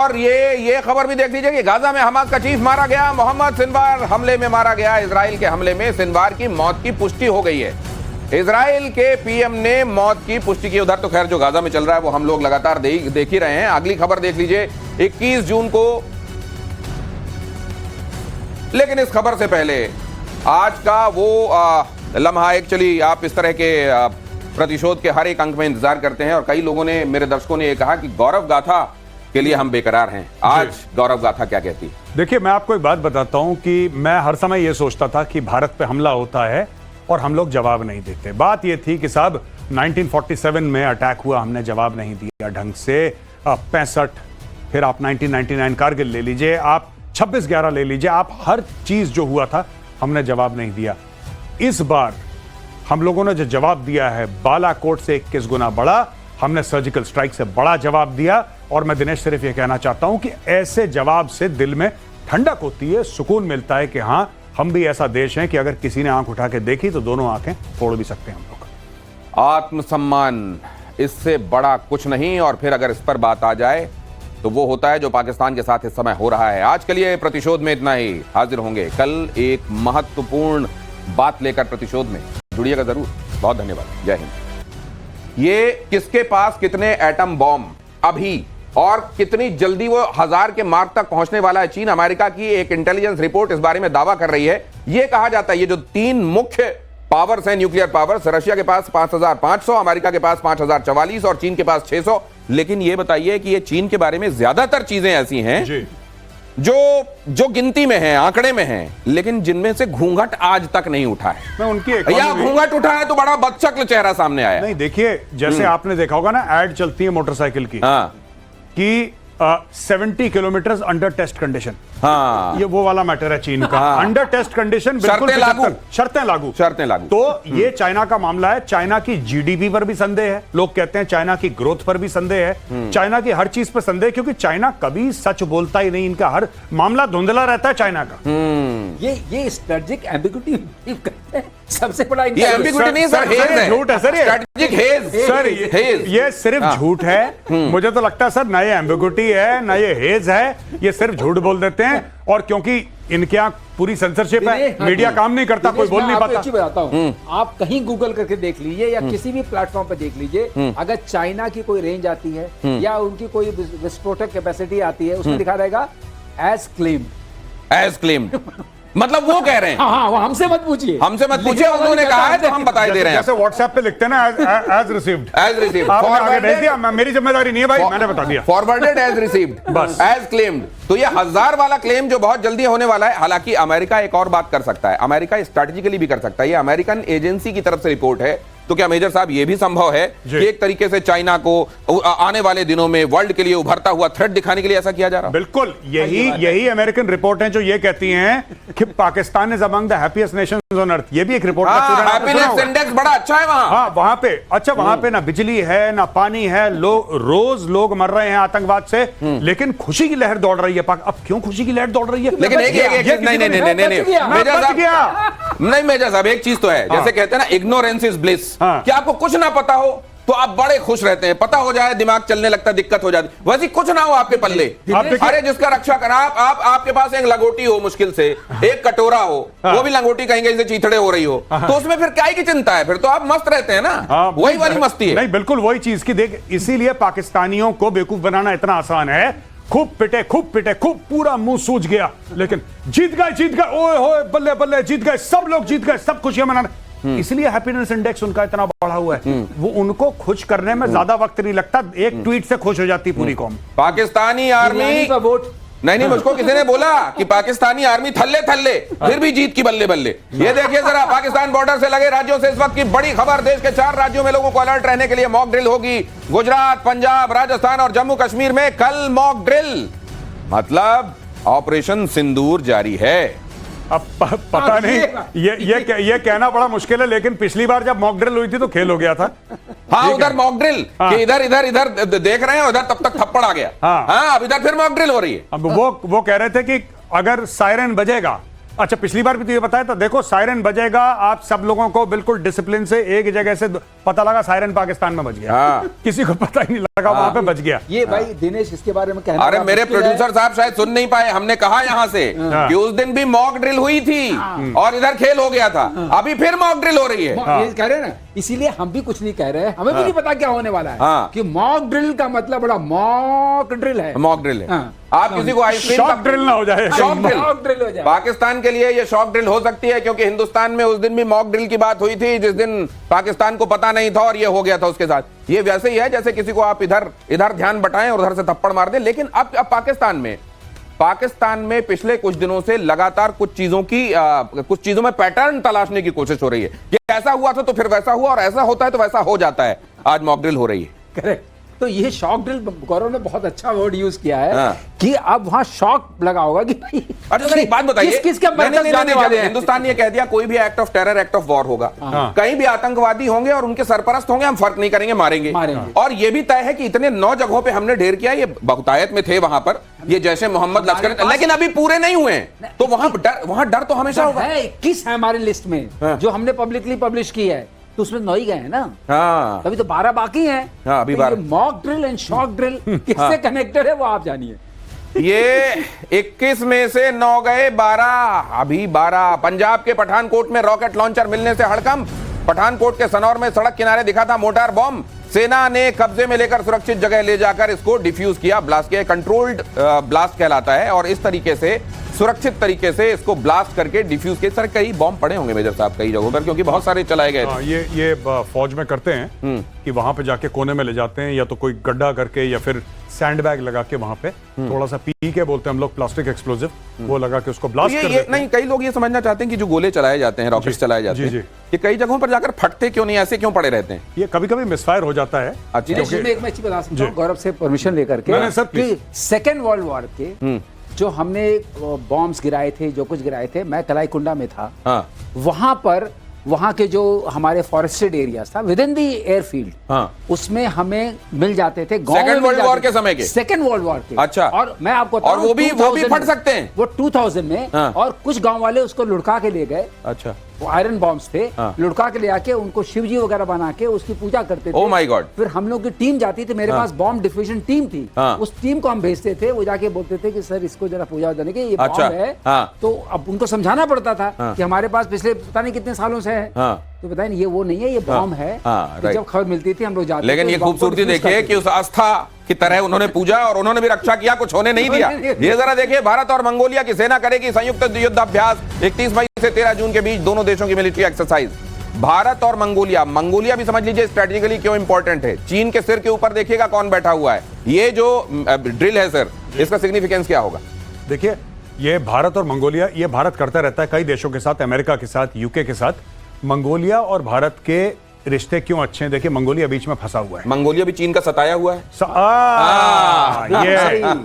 और ये खबर भी देख लीजिए कि गाजा में हमास का चीफ मारा गया। मोहम्मद सिनवार हमले में मारा गया। इजराइल के हमले में सिनवार की मौत की पुष्टि हो गई है। इजराइल के पीएम ने मौत की पुष्टि की। उधर तो खैर जो गाजा में चल रहा है वो हम लोग लगातार देख ही रहे हैं। अगली खबर देख लीजिए 21 जून को। लेकिन इस खबर से पहले आज का वो लम्हा, एक्चुअली आप इस तरह के प्रतिशोध के हर एक अंक में इंतजार करते हैं और कई लोगों ने, मेरे दर्शकों ने, यह कहा कि गौरव गाथा के लिए हम बेकरार हैं। आज गौरव गाथा क्या कहती है? देखिए, मैं आपको एक बात बताता हूं कि मैं हर समय यह सोचता था कि भारत पे हमला होता है और हम लोग जवाब नहीं देते। बात यह थी कि साहब 1947 में अटैक हुआ, हमने जवाब नहीं दिया ढंग से। 65, फिर आप 1999 कारगिल ले लीजिए, आप 26/11 ले लीजिए, आप हर चीज जो हुआ था हमने जवाब नहीं दिया। इस बार हम लोगों ने जो जवाब दिया है बालाकोट से 21 गुना बड़ा, हमने सर्जिकल स्ट्राइक से बड़ा जवाब दिया। और मैं दिनेश सिर्फ ये कहना चाहता हूं कि ऐसे जवाब से दिल में ठंडक होती है, सुकून मिलता है कि हां, हम भी ऐसा देश हैं कि अगर किसी ने आंख उठा के देखी तो दोनों आंखें फोड़ भी सकते हैं हम लोग। आत्मसम्मान, इससे बड़ा कुछ नहीं। और फिर अगर इस पर बात आ जाए तो वो होता है जो पाकिस्तान के साथ इस समय हो रहा है। आज के लिए प्रतिशोध में इतना ही। हाजिर होंगे कल एक महत्वपूर्ण बात लेकर प्रतिशोध में। जुड़िएगा जरूर। बहुत धन्यवाद। जय हिंद। ये किसके पास कितने एटम बॉम्ब अभी और कितनी जल्दी वो 1000 के मार्क तक पहुंचने वाला है, चीन अमेरिका की एक इंटेलिजेंस रिपोर्ट इस बारे में दावा कर रही है। यह कहा जाता है ये जो 3 मुख्य पावर्स हैं, न्यूक्लियर पावर्स, रशिया के पास 5500, अमेरिका के पास 5044 और चीन के पास 600। लेकिन यह बताइए कि ये चीन के बारे में ज्यादातर चीजें ऐसी हैं जो गिनती में है, आंकड़े में है, लेकिन जिनमें से घूंघट आज तक नहीं उठा है। मैं उनकी या घूंघट उठा है तो बड़ा बदशक्ल चेहरा सामने आया। नहीं, देखिए, जैसे आपने देखा होगा ना, ऐड चलती है मोटरसाइकिल की कि 70 किलोमीटर अंडर टेस्ट कंडीशन। हाँ, ये वो वाला मैटर है चीन का। अंडर टेस्ट कंडीशन, बिल्कुल शर्तें लागू। तो ये चाइना का मामला है। चाइना की जीडीपी पर भी संदेह है। लोग कहते हैं चाइना की ग्रोथ पर भी संदेह है। चाइना की हर चीज पर संदेह है, क्योंकि चाइना कभी सच बोलता ही नहीं। इनका हर मामला धुंधला रहता है चाइना का। ये स्ट्रेटेजिक एम्बिग्यूटी कहते हैं। सबसे बड़ा ये एम्बिग्यूटी नहीं सर, हेज है। झूठ है सर, स्ट्रेटेजिक हेज। सर ये सिर्फ झूठ है। मुझे तो लगता है सर, ना ये एम्बिग्यूटी है ना ये हेज है, ये सिर्फ झूठ बोल देते हैं। और क्योंकि इनके यहाँ पूरी सेंसरशिप है, मीडिया काम नहीं करता, कोई बोल नहीं पाता। बताता हूँ, आप कहीं गूगल करके देख लीजिए या किसी भी प्लेटफॉर्म पे देख लीजिए, अगर चाइना की कोई रेंज आती है या उनकी कोई विस्फोटक कैपेसिटी आती है, उसमें दिखा रहेगा एज क्लेम्ड। मतलब वो कह रहे हैं। हाँ, वो हमसे मत पूछिए, उन्होंने कहा है तो हम बता दे रहे हैं। जैसे व्हाट्सएप पे लिखते हैं ना, एज रिसीव्ड। आपने आगे भेज दिया, मेरी जिम्मेदारी नहीं है भाई, मैंने बता दिया। फॉरवर्डेड एज रिसीव्ड, बस एज क्लेम्ड। तो ये 1000 वाला क्लेम जो बहुत जल्दी होने वाला है। हालांकि अमेरिका एक और बात कर सकता है, अमेरिका स्ट्रेटेजिकली भी कर सकता है। ये अमेरिकन एजेंसी की तरफ से रिपोर्ट है। तो क्या मेजर साहब ये भी संभव है कि एक तरीके से चाइना को आने वाले दिनों में वर्ल्ड के लिए उभरता हुआ थ्रेट दिखाने के लिए ऐसा किया जा रहा है? बिल्कुल, यही अमेरिकन रिपोर्ट है जो ये कहती हैं कि Pakistan is among the happiest Nations on earth. ये भी एक रिपोर्ट है। हैप्पीनेस इंडेक्स बड़ा अच्छा है वहां। हाँ, वहां पे अच्छा, वहां पे ना बिजली है ना पानी है, रोज लोग मर रहे हैं आतंकवाद से, लेकिन खुशी की लहर दौड़ रही है। अब क्यों खुशी की लहर दौड़ रही है? लेकिन नहीं मेजर साहब, एक चीज तो है, जैसे कहते हैं ना, इग्नोरेंस इज ब्लिस। क्या आपको कुछ ना पता हो तो आप बड़े खुश रहते हैं, पता हो जाए दिमाग चलने लगता, दिक्कत हो जाती। वैसे कुछ ना हो आपके पल्ले, अरे जिसका रक्षा करा, आपके पास एक लंगोटी हो, मुश्किल से एक कटोरा हो, वो भी लंगोटी कहीं कहीं से चीथड़े हो रही हो, तो उसमें फिर क्या की चिंता है? फिर तो आप मस्त रहते हैं ना। वही वाली मस्ती है। नहीं, बिल्कुल वही चीज की देख, इसीलिए पाकिस्तानियों को बेवकूफ बनाना इतना आसान है। खूब पिटे, खूब पूरा मुंह सूज गया, लेकिन जीत गए, ओए होए बल्ले बल्ले, जीत गए, सब लोग जीत गए, सब खुशियां मनाना। इसलिए हैप्पीनेस इंडेक्स उनका इतना बढ़ा हुआ है। वो उनको खुश करने में ज्यादा वक्त नहीं लगता, एक ट्वीट से खुश हो जाती पूरी कौम। पाकिस्तानी आर्मी का वोट नहीं, मुझको किसी ने बोला कि पाकिस्तानी आर्मी थल्ले फिर भी जीत की बल्ले बल्ले। ये देखिए जरा, पाकिस्तान बॉर्डर से लगे राज्यों से इस वक्त की बड़ी खबर। देश के 4 राज्यों में लोगों को अलर्ट रहने के लिए मॉक ड्रिल होगी। गुजरात, पंजाब, राजस्थान और जम्मू कश्मीर में कल मॉक ड्रिल, मतलब ऑपरेशन सिंदूर जारी है। अब पता नहीं, ये कहना बड़ा मुश्किल है, लेकिन पिछली बार जब मॉक ड्रिल हुई थी तो खेल हो गया था। हाँ, उधर मॉक ड्रिल कि इधर देख रहे हैं, उधर तब तक थप्पड़ आ गया। हाँ, अब इधर फिर मॉक ड्रिल हो रही है। अब वो कह रहे थे कि अगर सायरन बजेगा, अच्छा पिछली बार भी तो ये बताया था, देखो सायरन बजेगा, आप सब लोगों को बिल्कुल डिसिप्लिन से एक जगह से पता लगा सायरन पाकिस्तान में बज गया। हाँ। किसी को पता ही नहीं लगा, वहां पे बज गया। ये भाई दिनेश इसके बारे में कहना अरे बड़ा मेरे मुश्किल है। प्रोड्यूसर साहब शायद सुन नहीं पाए, हमने कहा यहां से कि उस दिन भी मॉक ड्रिल हुई थी और इधर खेल हो गया था, अभी फिर मॉक ड्रिल हो रही है। ये कह रहे हैं ना, इसीलिए हम भी कुछ नहीं कह रहे हैं, हमें भी नहीं पता क्या होने वाला है। हाँ। कि मॉक ड्रिल का मतलब बड़ा मॉक ड्रिल है। मॉक ड्रिल है। हाँ। आप किसी को आइसक्रीम शॉक ड्रिल ना हो जाए। शॉक मॉक ड्रिल हो जाए। पाकिस्तान के लिए ये शॉक ड्रिल हो सकती है, क्योंकि हिंदुस्तान में उस दिन भी मॉक ड्रिल की बात हुई थी, जिस दिन पाकिस्तान को पता नहीं था और ये हो गया था उसके साथ। ये वैसे ही है जैसे किसी को आप इधर ध्यान बटाएं और उधर से थप्पड़ मार दें। लेकिन अब पाकिस्तान में पिछले कुछ दिनों से लगातार कुछ चीजों में पैटर्न तलाशने की कोशिश हो रही है कि ऐसा हुआ था तो फिर वैसा हुआ, और ऐसा होता है तो वैसा हो जाता है। आज मॉक ड्रिल हो रही है। करेक्ट। तो ये शॉक ड्रिल, गौरव ने बहुत अच्छा वर्ड यूज किया है। हाँ। कि अब वहां शॉक लगा होगा कि भाई अच्छा सर, एक बात बताइए, किसके मरकज जाने वाले हैं? हिंदुस्तान ने ये कह दिया कोई भी act of terror, act of war होगा, कहीं भी आतंकवादी होंगे और उनके सरपरस्त होंगे, हम फर्क नहीं करेंगे, मारेंगे। और ये भी तय है कि इतने 9 जगहों पे हमने ढेर किया, ये बहुतायत में थे वहां पर, ये जैसे मोहम्मद लश्कर, लेकिन अभी पूरे नहीं हुए, तो वहां डर तो हमेशा होगा। 21 है हमारी लिस्ट में जो हमने पब्लिकली पब्लिश की है, तो उसमें 9 ही गए हैं ना। हाँ, अभी तो 12 बाकी हैं। हाँ, अभी 12। Mock drill and shock drill किससे कनेक्टेड है वो आप जानिए। ये 21 में से 9 गए, 12 अभी 12। पंजाब के पठानकोट में रॉकेट लॉन्चर मिलने से हड़कंप। पठानकोट के सनौर में सड़क किनारे दिखा था मोटार बॉम्ब, सेना ने कब्जे में लेकर सुरक्षित जगह ले जाकर इसको डिफ्यूज किया, ब्लास्ट किया। कंट्रोल्ड ब्लास्ट कहलाता है, और इस तरीके से सुरक्षित तरीके से इसको ब्लास्ट करके डिफ्यूज किया। सर कई बॉम्ब पड़े होंगे मेजर साहब कई जगहों पर, क्योंकि बहुत सारे चलाए गए थे। ये फौज में करते हैं कि वहां पे जाके कोने में ले जाते हैं, या तो कोई गड्ढा करके या फिर सैंडबैग लगा के वहां पे थोड़ा सा पी के बोलते हैं हम लोग, प्लास्टिक एक्सप्लोजिव, वो लगा के उसको ब्लास्ट कर देते हैं। नहीं, कई लोग ये समझना चाहते हैं कि जो गोले चलाए जाते हैं, रॉकेट्स चलाए जाते हैं, ये कई जगहों पर जाकर फटते क्यों नहीं, ऐसे क्यों पड़े रहते हैं? ये कभी कभी मिसफायर हो जाता है। अच्छा, एक मैं बता सकता हूँ गौरव से परमिशन लेकर के, सेकेंड वर्ल्ड वॉर के जो हमने बॉम्ब्स गिराए थे, जो कुछ गिराए थे, मैं कलाईकुंडा में था। हाँ। वहां के जो हमारे फॉरेस्टेड एरियाज था विद इन दी एयरफील्ड, हाँ। उसमें हमें मिल जाते थे। सेकंड वर्ल्ड वॉर के समय के? सेकंड वर्ल्ड वॉर के। अच्छा। और मैं आपको और वो भी फट सकते हैं? वो 2000 में। हाँ। और कुछ गांव वाले उसको लुढ़का के ले गए। अच्छा। वो आयरन बॉम्ब्स थे। हाँ। लुढ़का के ले आके उनको शिवजी वगैरह बना के उसकी पूजा करते थे। Oh my God. फिर हम लोग की टीम जाती थी, मेरे पास बॉम्ब डिफ्यूजन टीम थी। हाँ। उस टीम को हम भेजते थे, वो जाके बोलते थे कि सर इसको जरा पूजा देने के, ये अच्छा। बॉम्ब है। हाँ। तो अब उनको समझाना पड़ता था हाँ। कि हमारे पास पिछले पता नहीं कितने सालों से है। हाँ। तो बताए ये वो नहीं है, ये बॉम्ब है। हाँ, तो जब खबर मिलती थी हम लोग जाते थे। लेकिन ये खूबसूरती देखिए कि उस आस्था की तरह उन्होंने पूजा और उन्होंने भी रक्षा किया, कुछ होने नहीं दिया। ये जरा देखिए, भारत और मंगोलिया की सेना करेगी संयुक्त युद्धाभ्यास 31 मई से 13 जून के बीच, दोनों देशों की मिलिट्री एक्सरसाइज। भारत और मंगोलिया भी समझ लीजिए स्ट्रेटेजिकली क्यों इंपॉर्टेंट है। चीन के सिर के ऊपर देखिएगा कौन बैठा हुआ है। ये जो ड्रिल है सर, इसका सिग्निफिकेंस क्या होगा? देखिए, ये भारत और मंगोलिया, ये भारत करता रहता है कई देशों के साथ, अमेरिका के साथ, यूके के साथ। मंगोलिया और भारत के रिश्ते क्यों अच्छे हैं? देखिए, मंगोलिया बीच में फंसा हुआ है। मंगोलिया भी चीन का सताया हुआ है।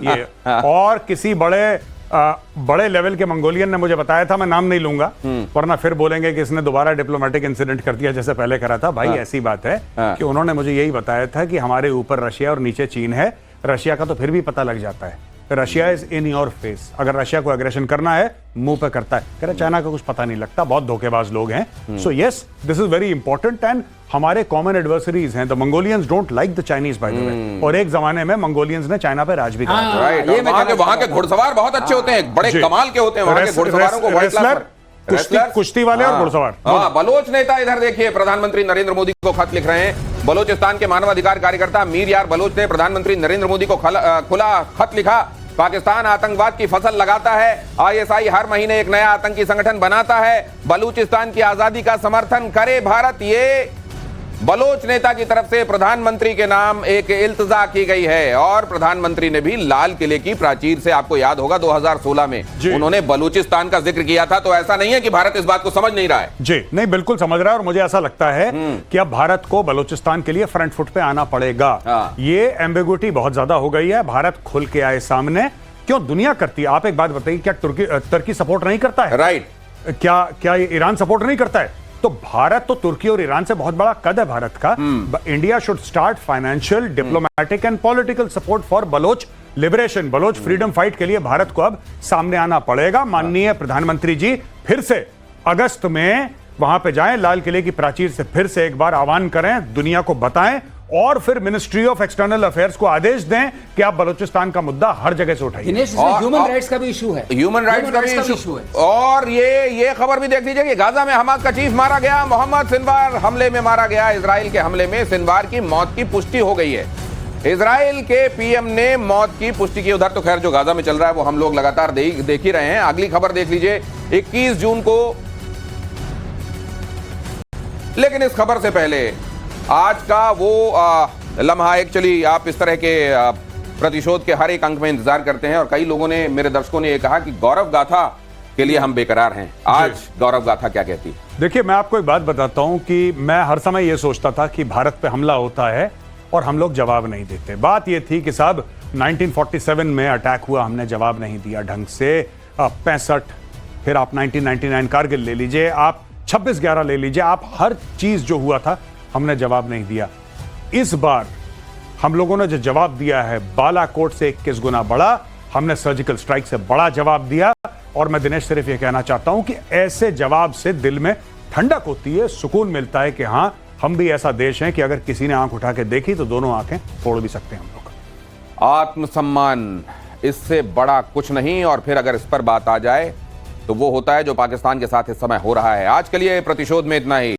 ये और किसी बड़े लेवल के मंगोलियन ने मुझे बताया था, मैं नाम नहीं लूंगा वरना फिर बोलेंगे कि इसने दोबारा डिप्लोमेटिक इंसिडेंट कर दिया जैसे पहले करा था। भाई ऐसी बात है कि उन्होंने मुझे यही बताया था कि हमारे ऊपर रशिया और नीचे चीन है। रशिया का तो फिर भी पता लग जाता है, Russia is in your face. अगर रशिया को एग्रेशन करना है मुंह पे करता है। कह रहे चाइना का कुछ पता नहीं लगता, बहुत धोखेबाज लोग हैं। So yes, this is very important and हमारे कॉमन एडवर्सरीज हैं। The Mongolians don't like the Chinese by the way. और एक जमाने में मंगोलियंस ने चाइना पे राज भी किया। राइट, वहां के घुड़सवार बहुत अच्छे होते हैं, बड़े कमाल के होते हैं वहां के घुड़सवारों को। कुश्ती वाले और घुड़सवार। हाँ, बलोच नेता इधर देखिए, प्रधानमंत्री नरेंद्र मोदी को खत लिख रहे हैं। बलोचिस्तान के मानवाधिकार कार्यकर्ता मीर यार बलोच ने प्रधानमंत्री नरेंद्र मोदी को खुला खत लिखा। पाकिस्तान आतंकवाद की फसल लगाता है, आईएसआई हर महीने एक नया आतंकी संगठन बनाता है, बलूचिस्तान की आजादी का समर्थन करे भारत। ये बलोच नेता की तरफ से प्रधानमंत्री के नाम एक इल्तिजा की गई है। और प्रधानमंत्री ने भी लाल किले की प्राचीर से, आपको याद होगा 2016 में उन्होंने बलूचिस्तान का जिक्र किया था। तो ऐसा नहीं है कि भारत इस बात को समझ नहीं रहा है। जी नहीं, बिल्कुल समझ रहा है। और मुझे ऐसा लगता है कि अब भारत को बलूचिस्तान के लिए फ्रंट फुट पे आना पड़ेगा। ये एम्बिग्युइटी बहुत ज्यादा हो गई है। भारत खुल के आए सामने, क्यों दुनिया करती है। आप एक बात बताइए, क्या तुर्की सपोर्ट नहीं करता है? राइट। क्या ईरान सपोर्ट नहीं करता है? तो भारत तो तुर्की और ईरान से बहुत बड़ा कद है भारत का। India should start financial, diplomatic and political support for Baloch liberation. Baloch freedom fight के लिए भारत को अब सामने आना पड़ेगा। माननीय प्रधानमंत्री जी फिर से अगस्त में वहां पे जाएं, लाल किले की प्राचीर से फिर से एक बार आह्वान करें, दुनिया को बताएं और फिर मिनिस्ट्री ऑफ एक्सटर्नल अफेयर्स को आदेश दें कि आप बलूचिस्तान का मुद्दा हर जगह से उठाइए। दिनेश, इसमें ह्यूमन राइट्स का भी इशू है। ह्यूमन राइट्स का भी इशू है। और ये खबर भी देख लीजिए कि गाजा में हमास का चीफ मारा गया, मोहम्मद सिनवार हमले में मारा गया। इजराइल के हमले में सिनवार की मौत की पुष्टि हो गई है। इजराइल के पीएम ने मौत की पुष्टि की। उधर तो खैर जो गाजा में चल रहा है वो हम लोग लगातार देख ही रहे हैं। अगली खबर देख लीजिए 21 जून को। लेकिन इस खबर से पहले आज का वो लम्हा, एक्चुअली आप इस तरह के प्रतिशोध के हर एक अंक में इंतजार करते हैं और कई लोगों ने, मेरे दर्शकों ने ये कहा कि गौरव गाथा के लिए हम बेकरार हैं। आज गौरव गाथा क्या कहती है? देखिए, मैं आपको एक बात बताता हूं कि मैं हर समय ये सोचता था कि भारत पे हमला होता है और हम लोग जवाब नहीं देते। बात ये थी कि साहब 1947 में अटैक हुआ, हमने जवाब नहीं दिया ढंग से। 65, फिर आप 1999 कारगिल ले लीजिए, आप 26/11 ले लीजिए, आप हर चीज जो हुआ था हमने जवाब नहीं दिया। इस बार हम लोगों ने जो जवाब दिया है बालाकोट से 21 गुना बड़ा, हमने सर्जिकल स्ट्राइक से बड़ा जवाब दिया। और मैं दिनेश सिर्फ ये कहना चाहता हूं कि ऐसे जवाब से दिल में ठंडक होती है, सुकून मिलता है कि हां, हम भी ऐसा देश हैं कि अगर किसी ने आंख उठा के देखी तो दोनों आंखें फोड़ भी सकते हैं हम लोग। आत्मसम्मान, इससे बड़ा कुछ नहीं। और फिर अगर इस पर बात आ जाए तो वो होता है जो पाकिस्तान के साथ इस समय हो रहा है। आज के लिए प्रतिशोध में इतना ही।